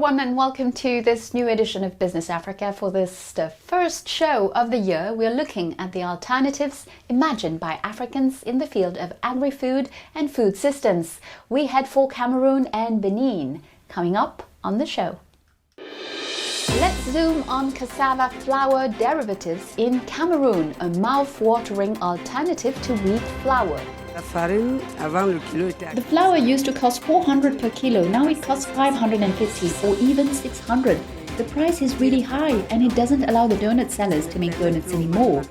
everyone, and welcome to this new edition of Business Africa. For this the first show of the year, we're looking at the alternatives imagined by Africans in the field of agri-food and food systems. We head for Cameroon and Benin, coming up on the show. Let's zoom on cassava flour derivatives in Cameroon, a mouth-watering alternative to wheat flour. The flour used to cost 400 per kilo, now it costs 550 or even 600. The price is really high and it doesn't allow the donut sellers to make donuts anymore.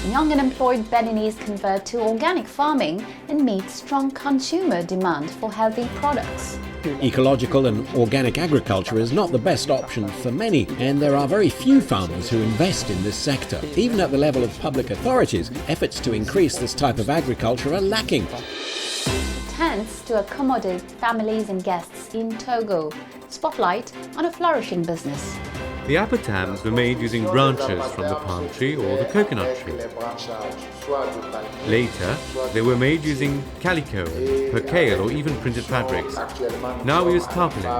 Young and employed Beninese convert to organic farming and meet strong consumer demand for healthy products. Ecological and organic agriculture is not the best option for many, and there are very few farmers who invest in this sector. Even at the level of public authorities, efforts to increase this type of agriculture are lacking. Tents to accommodate families and guests in Togo. Spotlight on a flourishing business. The appâtâmes were made using branches from the palm tree or the coconut tree. Later, they were made using calico, percale or even printed fabrics. Now we use tarpaulin.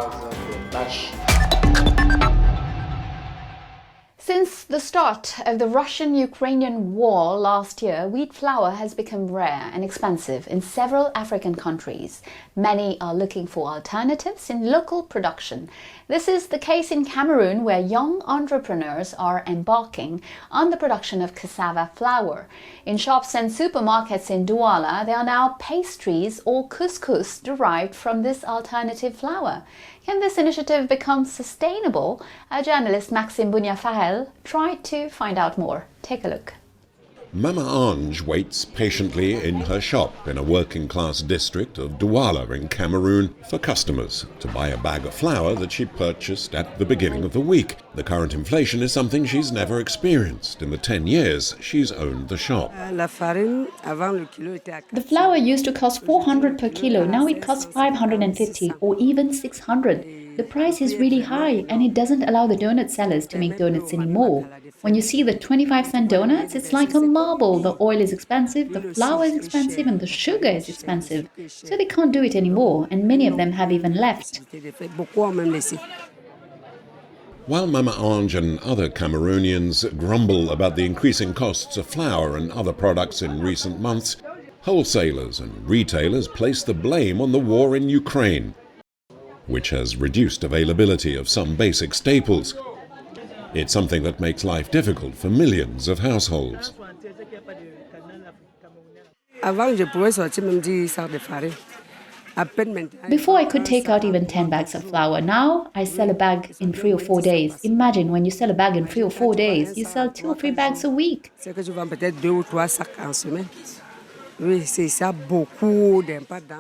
Since the start of the Russian-Ukrainian war last year, wheat flour has become rare and expensive in several African countries. Many are looking for alternatives in local production. This is the case in Cameroon, where young entrepreneurs are embarking on the production of cassava flour. In shops and supermarkets in Douala, there are now pastries or couscous derived from this alternative flour. Can this initiative become sustainable? Our journalist Maxime Bougna-Farel tried to find out more. Take a look. Mama Ange waits patiently in her shop in a working-class district of Douala in Cameroon for customers to buy a bag of flour that she purchased at the beginning of the week. The current inflation is something she's never experienced in the 10 years she's owned the shop. The flour used to cost 400 per kilo, now it costs 550 or even 600. The price is really high and it doesn't allow the donut sellers to make donuts anymore. When you see the 25-cent donuts, it's like a marble. The oil is expensive, the flour is expensive, and the sugar is expensive. So they can't do it anymore, and many of them have even left. While Mama Ange and other Cameroonians grumble about the increasing costs of flour and other products in recent months, wholesalers and retailers place the blame on the war in Ukraine, which has reduced availability of some basic staples. It's something that makes life difficult for millions of households. Before I could take out even 10 bags of flour. Now I sell a bag in 3 or 4 days. Imagine when you sell a bag in 3 or 4 days, you sell 2 or 3 bags a week.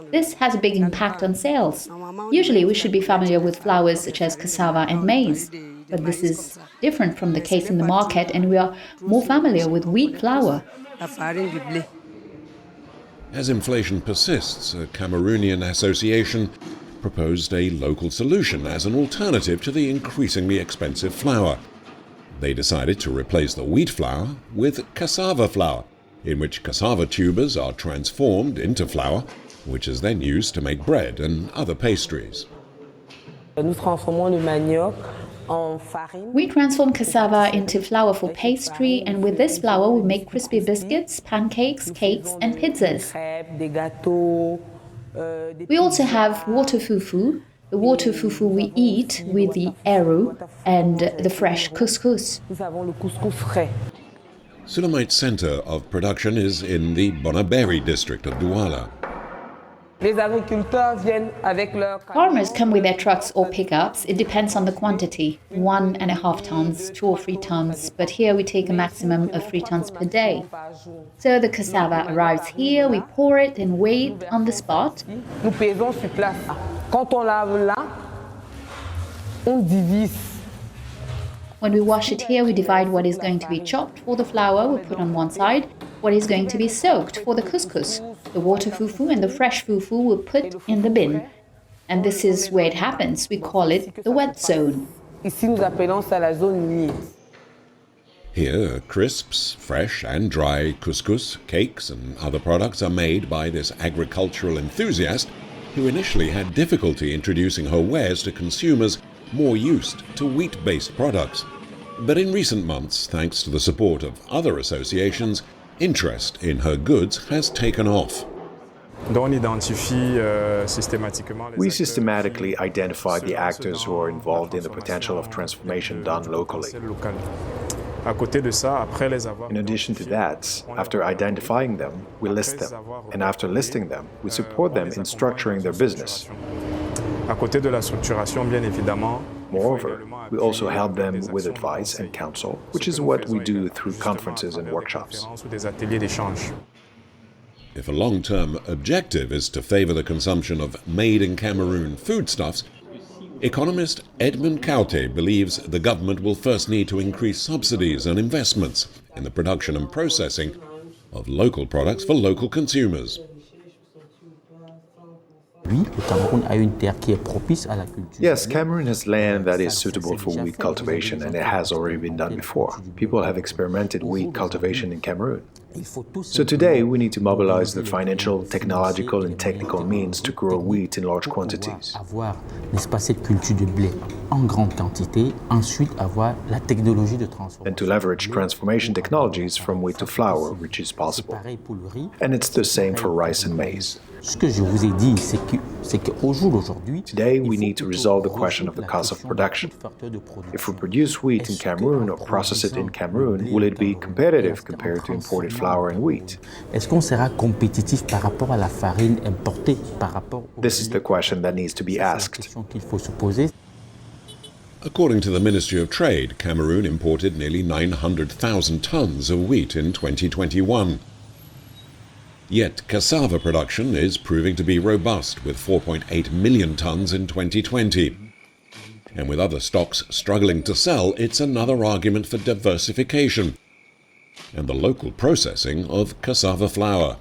This has a big impact on sales. Usually we should be familiar with flours such as cassava and maize, but this is different from the case in the market, and we are more familiar with wheat flour. As inflation persists, a Cameroonian association proposed a local solution as an alternative to the increasingly expensive flour. They decided to replace the wheat flour with cassava flour, in which cassava tubers are transformed into flour, which is then used to make bread and other pastries. We transform cassava into flour for pastry, and with this flour we make crispy biscuits, pancakes, cakes and pizzas. We also have water fufu, the water fufu we eat with the eru, and the fresh couscous. Sulamite's center of production is in the Bonaberi district of Douala. Farmers come with their trucks or pickups. It depends on the quantity, 1.5 tons, 2 or 3 tons, but here we take a maximum of 3 tons per day. So the cassava arrives here, we pour it and weigh it on the spot. When we wash it here, we divide what is going to be chopped for the flour, we put on one side, what is going to be soaked for the couscous. The water fufu and the fresh fufu we'll put in the bin. And this is where it happens. We call it the wet zone. Here, crisps, fresh and dry couscous, cakes and other products are made by this agricultural enthusiast who initially had difficulty introducing her wares to consumers more used to wheat-based products. But in recent months, thanks to the support of other associations, interest in her goods has taken off. We systematically identify the actors who are involved in the potential of transformation done locally. In addition to that, after identifying them, we list them, and after listing them, we support them in structuring their business. Moreover, we also help them with advice and counsel, which is what we do through conferences and workshops. If a long-term objective is to favor the consumption of made-in-Cameroon foodstuffs, economist Edmund Caute believes the government will first need to increase subsidies and investments in the production and processing of local products for local consumers. Yes, Cameroon has land that is suitable for wheat cultivation, and it has already been done before. People have experimented wheat cultivation in Cameroon. So today we need to mobilize the financial, technological and technical means to grow wheat in large quantities. And to leverage transformation technologies from wheat to flour, which is possible. And it's the same for rice and maize. Today we need to resolve the question of the cost of production. If we produce wheat in Cameroon or process it in Cameroon, will it be competitive compared to imported flour and wheat? This is the question that needs to be asked. According to the Ministry of Trade, Cameroon imported nearly 900,000 tons of wheat in 2021. Yet cassava production is proving to be robust, with 4.8 million tons in 2020. And with other stocks struggling to sell, it's another argument for diversification and the local processing of cassava flour.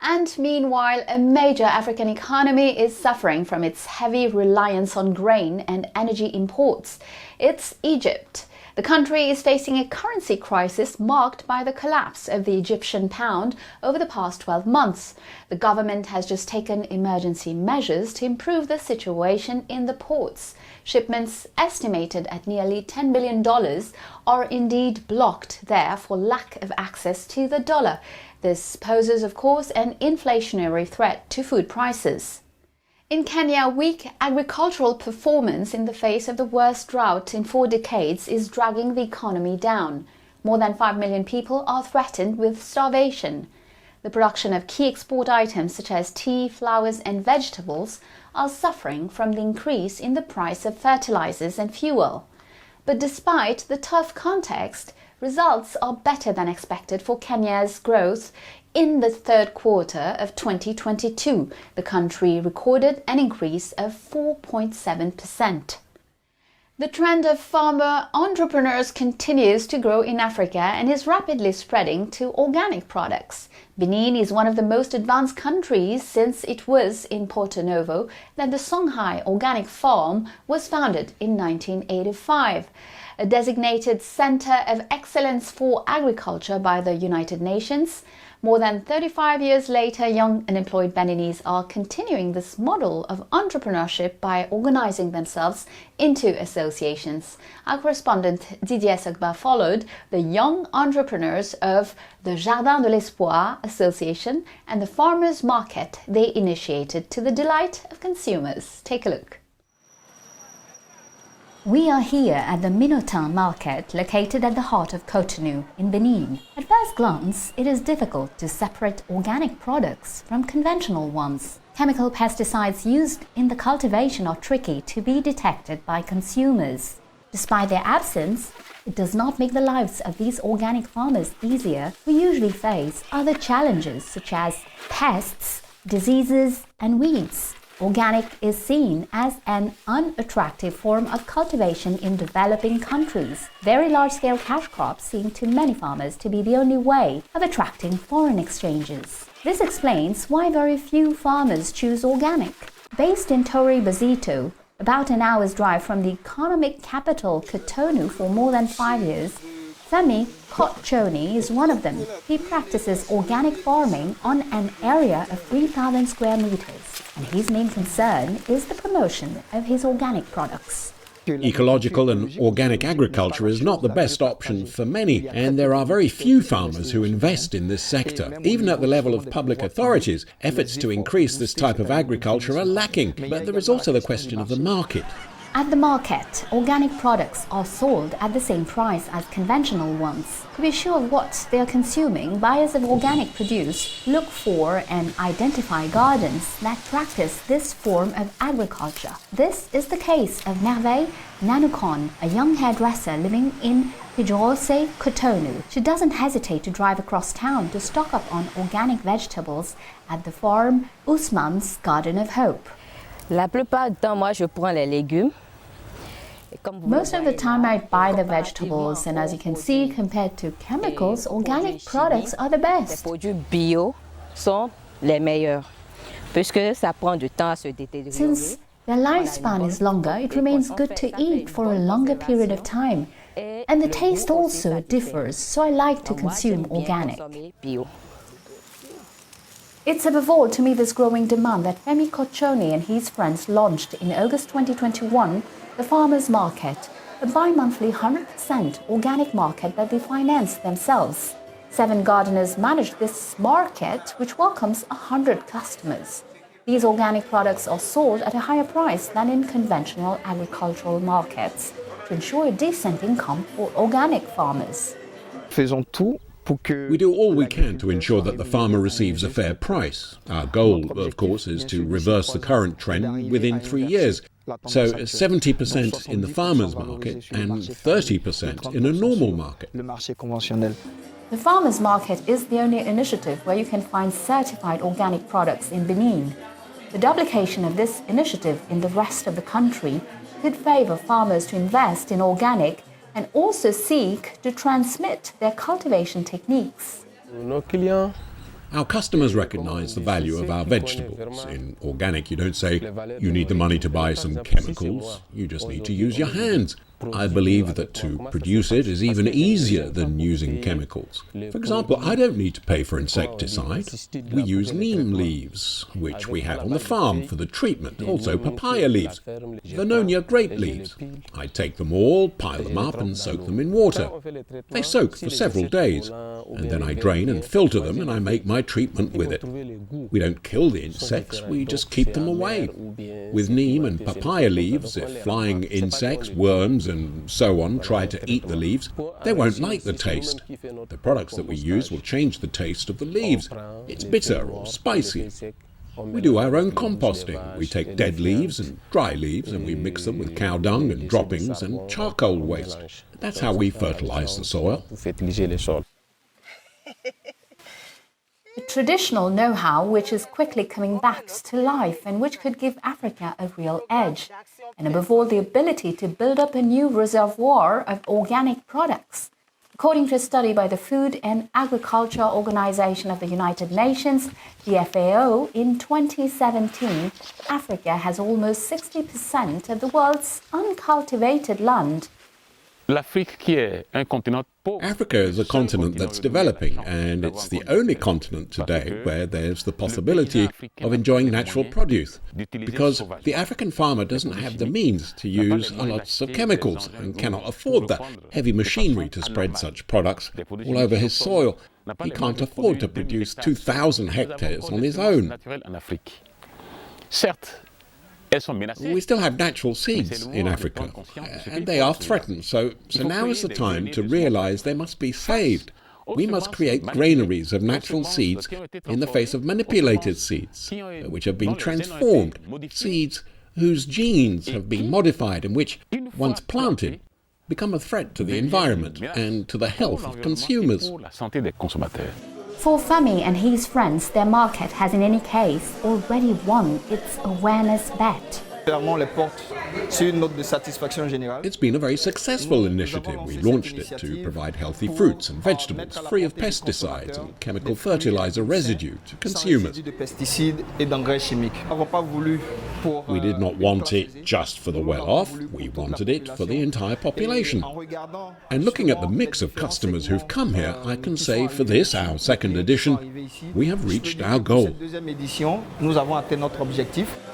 And meanwhile, a major African economy is suffering from its heavy reliance on grain and energy imports. It's Egypt. The country is facing a currency crisis marked by the collapse of the Egyptian pound over the past 12 months. The government has just taken emergency measures to improve the situation in the ports. Shipments estimated at nearly $10 billion are indeed blocked there for lack of access to the dollar. This poses, of course, an inflationary threat to food prices. In Kenya, weak agricultural performance in the face of the worst drought in 4 decades is dragging the economy down. More than 5 million people are threatened with starvation. The production of key export items such as tea, flowers and vegetables are suffering from the increase in the price of fertilizers and fuel. But despite the tough context, results are better than expected for Kenya's growth. In the third quarter of 2022, the country recorded an increase of 4.7%. The trend of farmer entrepreneurs continues to grow in Africa and is rapidly spreading to organic products. Benin is one of the most advanced countries since it was in Porto Novo that the Songhai Organic Farm was founded in 1985. A designated Center of Excellence for Agriculture by the United Nations. More than 35 years later, young unemployed Beninese are continuing this model of entrepreneurship by organizing themselves into associations. Our correspondent Didier Sogba followed the young entrepreneurs of the Jardin de l'Espoir Association and the farmers' market they initiated to the delight of consumers. Take a look. We are here at the Minotin market, located at the heart of Cotonou in Benin. At first glance, it is difficult to separate organic products from conventional ones. Chemical pesticides used in the cultivation are tricky to be detected by consumers. Despite their absence, it does not make the lives of these organic farmers easier, who usually face other challenges such as pests, diseases, and weeds. Organic is seen as an unattractive form of cultivation in developing countries. Very large-scale cash crops seem to many farmers to be the only way of attracting foreign exchanges. This explains why very few farmers choose organic. Based in Tori Bazito, about an hour's drive from the economic capital Cotonou for more than 5 years, Femi Kotchoni is one of them. He practices organic farming on an area of 3,000 square meters, and his main concern is the promotion of his organic products. Ecological and organic agriculture is not the best option for many, and there are very few farmers who invest in this sector. Even at the level of public authorities, efforts to increase this type of agriculture are lacking. But there is also the question of the market. At the market, organic products are sold at the same price as conventional ones. To be sure of what they are consuming, buyers of organic produce look for and identify gardens that practice this form of agriculture. This is the case of Merveille Nanukon, a young hairdresser living in Pijose, Cotonou. She doesn't hesitate to drive across town to stock up on organic vegetables at the farm Ousmane's Garden of Hope. La plupart du temps, moi, je prends les légumes. Most of the time I buy the vegetables, and as you can see, compared to chemicals, organic products are the Les best. produits bio sont les meilleurs, puisque ça prend du temps à se détériorer. Since their lifespan is longer, it remains good to eat for a longer period of time. And the taste also differs, so I like to consume organic. It's above all to meet this growing demand that Femi Kotchoni and his friends launched in August 2021 the Farmers Market, a bi-monthly 100% organic market that they finance themselves. 7 gardeners manage this market, which welcomes 100 customers. These organic products are sold at a higher price than in conventional agricultural markets to ensure a decent income for organic farmers. We do all we can to ensure that the farmer receives a fair price. Our goal, of course, is to reverse the current trend within 3 years. So 70% in the farmer's market and 30% in a normal market. The Farmers Market is the only initiative where you can find certified organic products in Benin. The duplication of this initiative in the rest of the country could favour farmers to invest in organic and also seek to transmit their cultivation techniques. Our customers recognise the value of our vegetables. In organic, you don't say, you need the money to buy some chemicals, you just need to use your hands. I believe that to produce it is even easier than using chemicals. For example, I don't need to pay for insecticide. We use neem leaves, which we have on the farm for the treatment, also papaya leaves, Vernonia grape leaves. I take them all, pile them up and soak them in water. They soak for several days, and then I drain and filter them and I make my treatment with it. We don't kill the insects, we just keep them away. With neem and papaya leaves, if flying insects, worms and so on try to eat the leaves, they won't like the taste. The products that we use will change the taste of the leaves. It's bitter or spicy. We do our own composting. We take dead leaves and dry leaves and we mix them with cow dung and droppings and charcoal waste. That's how we fertilize the soil. A traditional know-how which is quickly coming back to life and which could give Africa a real edge, and above all the ability to build up a new reservoir of organic products. According to a study by the Food and Agriculture Organization of the United Nations, the FAO, in 2017, Africa has almost 60% of the world's uncultivated land. Africa is a continent that's developing, and it's the only continent today where there's the possibility of enjoying natural produce, because the African farmer doesn't have the means to use lots of chemicals and cannot afford the heavy machinery to spread such products all over his soil. He can't afford to produce 2,000 hectares on his own. We still have natural seeds in Africa, and they are threatened, so now is the time to realize they must be saved. We must create granaries of natural seeds in the face of manipulated seeds, which have been transformed, seeds whose genes have been modified and which, once planted, become a threat to the environment and to the health of consumers. For Femi and his friends, their market has in any case already won its awareness bet. It's been a very successful initiative. We launched it to provide healthy fruits and vegetables free of pesticides and chemical fertilizer residue to consumers. We did not want it just for the well-off, we wanted it for the entire population. And looking at the mix of customers who've come here, I can say for this, our second edition, we have reached our goal.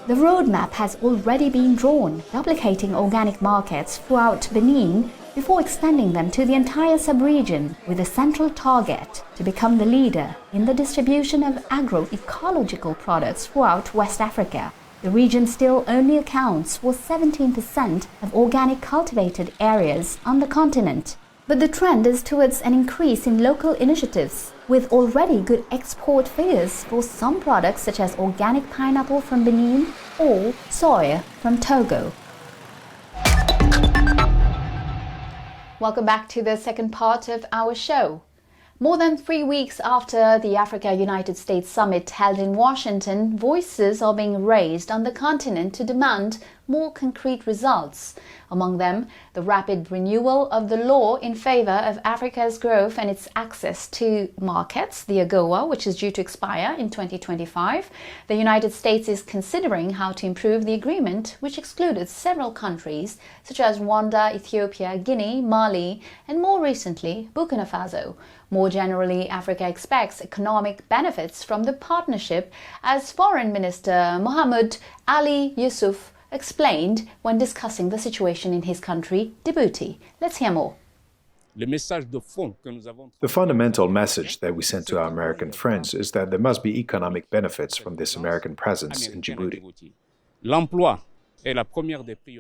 The roadmap has already been drawn, duplicating organic markets throughout Benin before extending them to the entire sub-region, with a central target to become the leader in the distribution of agroecological products throughout West Africa. The region still only accounts for 17% of organic cultivated areas on the continent. But the trend is towards an increase in local initiatives, with already good export figures for some products such as organic pineapple from Benin or soy from Togo. Welcome back to the second part of our show. More than 3 weeks after the Africa-United States Summit held in Washington, voices are being raised on the continent to demand more concrete results. Among them, the rapid renewal of the law in favor of Africa's growth and its access to markets, the AGOA, which is due to expire in 2025. The United States is considering how to improve the agreement, which excluded several countries, such as Rwanda, Ethiopia, Guinea, Mali, and more recently, Burkina Faso. More generally, Africa expects economic benefits from the partnership, as Foreign Minister Mohamed Ali Yusuf explained when discussing the situation in his country, Djibouti. Let's hear more. The fundamental message that we sent to our American friends is that there must be economic benefits from this American presence in Djibouti.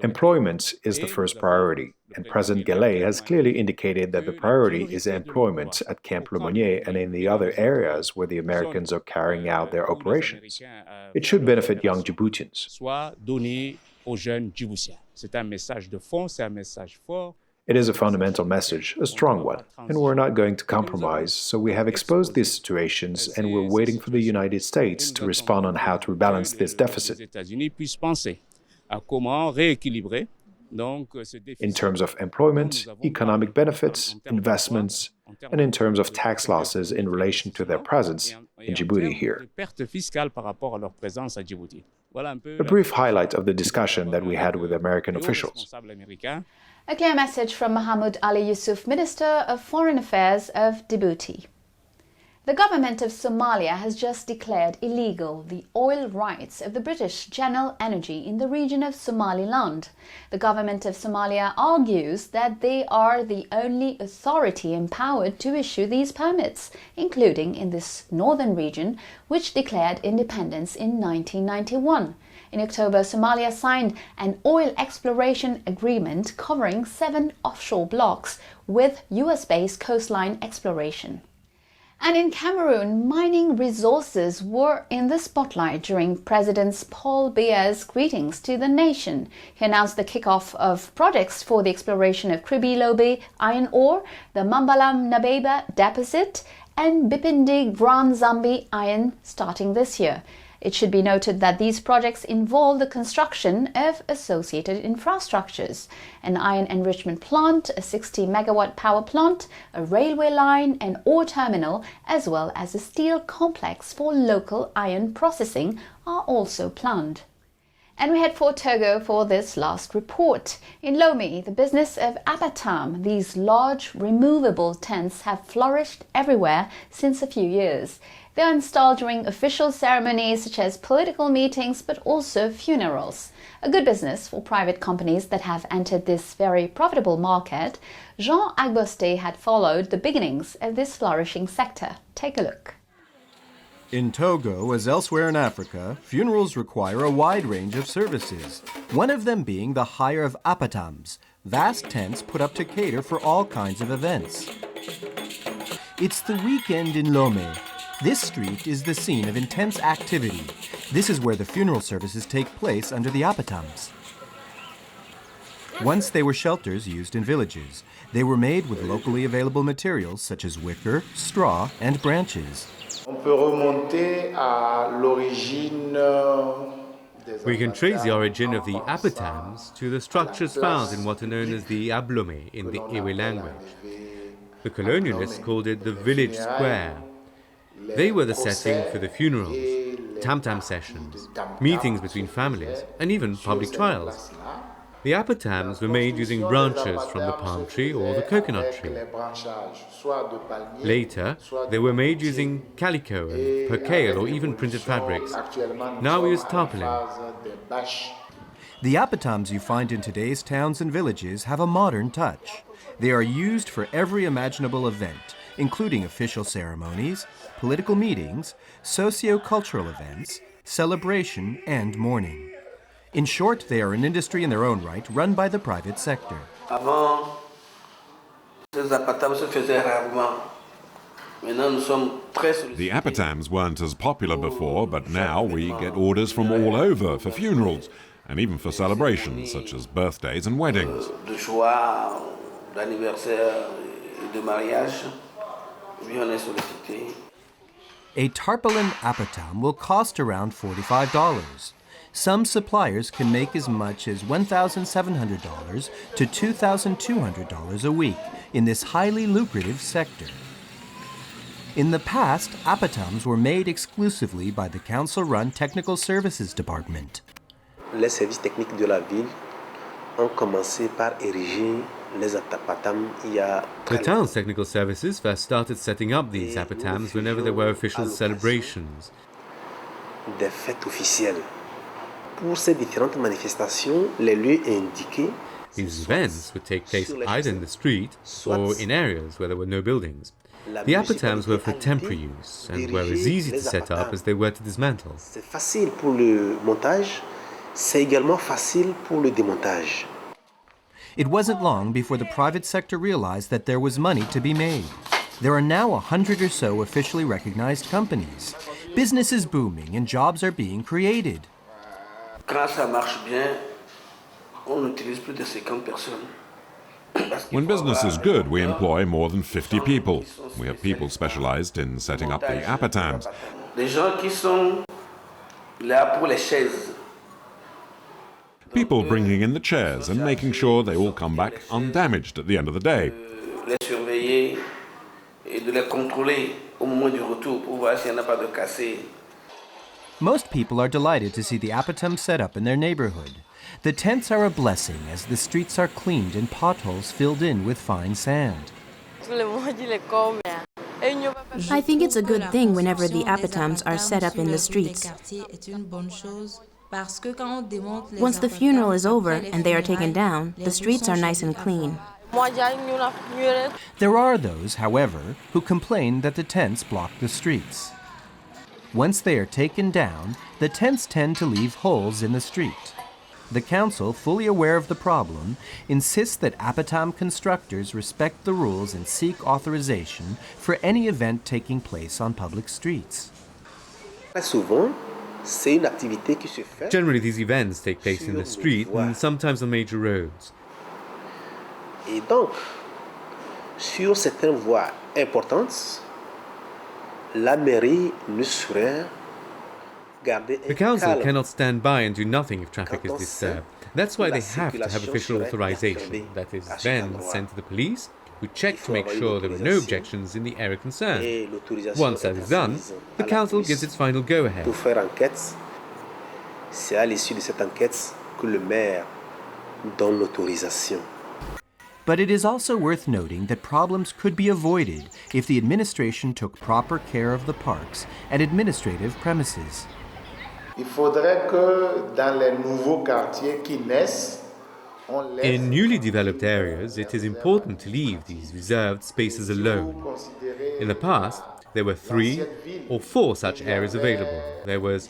Employment is the first priority, and President Guelleh has clearly indicated that the priority is employment at Camp Lemonnier and in the other areas where the Americans are carrying out their operations. It should benefit young Djiboutians. It is a fundamental message, a strong one, and we're not going to compromise, so we have exposed these situations and we're waiting for the United States to respond on how to rebalance this deficit. In terms of employment, economic benefits, investments, and in terms of tax losses in relation to their presence in Djibouti here. A brief highlight of the discussion that we had with American officials. A clear message from Mohamed Ali Yusuf, Minister of Foreign Affairs of Djibouti. The government of Somalia has just declared illegal the oil rights of the British General Energy in the region of Somaliland. The government of Somalia argues that they are the only authority empowered to issue these permits, including in this northern region, which declared independence in 1991. In October, Somalia signed an oil exploration agreement covering 7 offshore blocks with US-based coastline exploration. And in Cameroon, mining resources were in the spotlight during President Paul Biya's greetings to the nation. He announced the kickoff of projects for the exploration of Kribi-Lobe iron ore, the Mambalam-Nabeba deposit, and Bipindi Grand Zambi iron starting this year. It should be noted that these projects involve the construction of associated infrastructures, an iron enrichment plant, a 60-megawatt power plant, a railway line, an ore terminal, as well as a steel complex for local iron processing are also planned. And we head for Togo for this last report. In Lomé, the business of appâtâmes, these large removable tents, have flourished everywhere since a few years. They are installed during official ceremonies such as political meetings, but also funerals. A good business for private companies that have entered this very profitable market. Jean Agboste had followed the beginnings of this flourishing sector. Take a look. In Togo, as elsewhere in Africa, funerals require a wide range of services, one of them being the hire of appâtâmes, vast tents put up to cater for all kinds of events. It's the weekend in Lomé. This street is the scene of intense activity. This is where the funeral services take place under the appâtâmes. Once they were shelters used in villages. They were made with locally available materials such as wicker, straw, and branches. On peut remonter à l'origine We can trace the origin of the appâtâmes to the structures found in what are known as the appâtâmes in the Ewe language. The colonialists called it the village square. They were the setting for the funerals, tam-tam sessions, meetings between families, and even public trials. The appâtâmes were made using branches from the palm tree or the coconut tree. Later, they were made using calico and percale or even printed fabrics. Now we use tarpaulin. The appâtâmes you find in today's towns and villages have a modern touch. They are used for every imaginable event, including official ceremonies, political meetings, socio-cultural events, celebration, and mourning. In short, they are an industry in their own right, run by the private sector. The appâtâmes weren't as popular before, but now we get orders from all over for funerals, and even for celebrations such as birthdays and weddings. A tarpaulin appâtâme will cost around $45. Some suppliers can make as much as $1,700 to $2,200 a week in this highly lucrative sector. In the past, appâtâmes were made exclusively by the council-run Technical Services Department. Les services techniques de la ville ont commencé par ériger les appâtâmes il y a... The town's technical services first started setting up these appâtâmes whenever there were official celebrations. Des fêtes officielles. Pour ces différentes manifestations, les lieux indiqués. These events would take place either in the street or in areas where there were no buildings. The appâtâmes were for temporary use and were as easy to set up as they were to dismantle. C'est facile pour le montage, c'est également facile pour le démontage. It wasn't long before the private sector realized that there was money to be made. There are now 100 or so officially recognized companies. Business is booming and jobs are being created. Quand ça marche bien, on n'utilise plus de 50 personnes. When business is good, we employ more than 50 people. We have people specialized in setting up the appâtâmes. Des gens qui sont là pour les chaises. People bringing in the chairs and making sure they all come back undamaged at the end of the day. Les surveiller et de les contrôler au moment du retour pour voir s'il n'y en a pas de cassés. Most people are delighted to see the appâtâmes set up in their neighborhood. The tents are a blessing as the streets are cleaned and potholes filled in with fine sand. I think it's a good thing whenever the appâtâmes are set up in the streets. Once the funeral is over and they are taken down, the streets are nice and clean. There are those, however, who complain that the tents block the streets. Once they are taken down, the tents tend to leave holes in the street. The council, fully aware of the problem, insists that appâtâme constructors respect the rules and seek authorization for any event taking place on public streets. Generally, these events take place in the street and sometimes on major roads. Et donc, sur certaines voies importantes, la mairie ne saurait garder un The council calme. cannot stand by and do nothing if traffic is disturbed. That's why they have to have official authorization, that is, VEN sent to the police, who check to make sure there are no objections in the area concerned. Once that is done, the council gives its final go-ahead. Pour faire enquête, c'est à l'issue de cette enquête que le maire donne l'autorisation. But it is also worth noting that problems could be avoided if the administration took proper care of the parks and administrative premises. Il faudrait que dans les nouveaux quartiers qui naissent, on laisse In newly developed areas, it is important to leave these reserved spaces alone. In the past, there were 3 or 4 such areas available. There was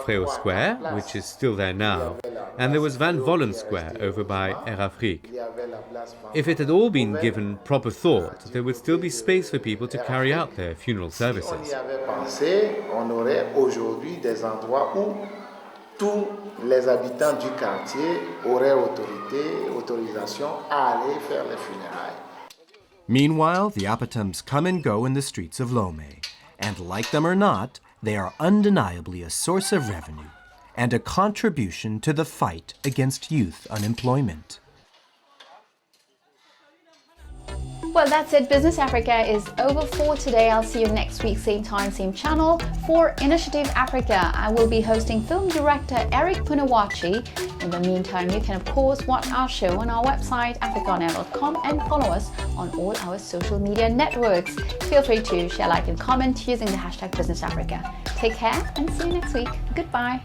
Freo Square, which is still there now, and there was Van Vollen Square over by Air Afrique. If it had all been given proper thought, there would still be space for people to carry out their funeral services. on y avait pensé, on aurait aujourd'hui des endroits où tous les habitants du quartier auraient autorisation à aller faire les funérailles. Meanwhile, the appâtâmes come and go in the streets of Lomé, and like them or not, they are undeniably a source of revenue. and a contribution to the fight against youth unemployment. Well, that's it. Business Africa is over for today. I'll see you next week, same time, same channel. For Initiative Africa, I will be hosting film director Eric Punawachi. In the meantime, you can of course watch our show on our website, africanair.com, and follow us on all our social media networks. Feel free to share, like, and comment using the hashtag Business Africa. Take care and see you next week. Goodbye.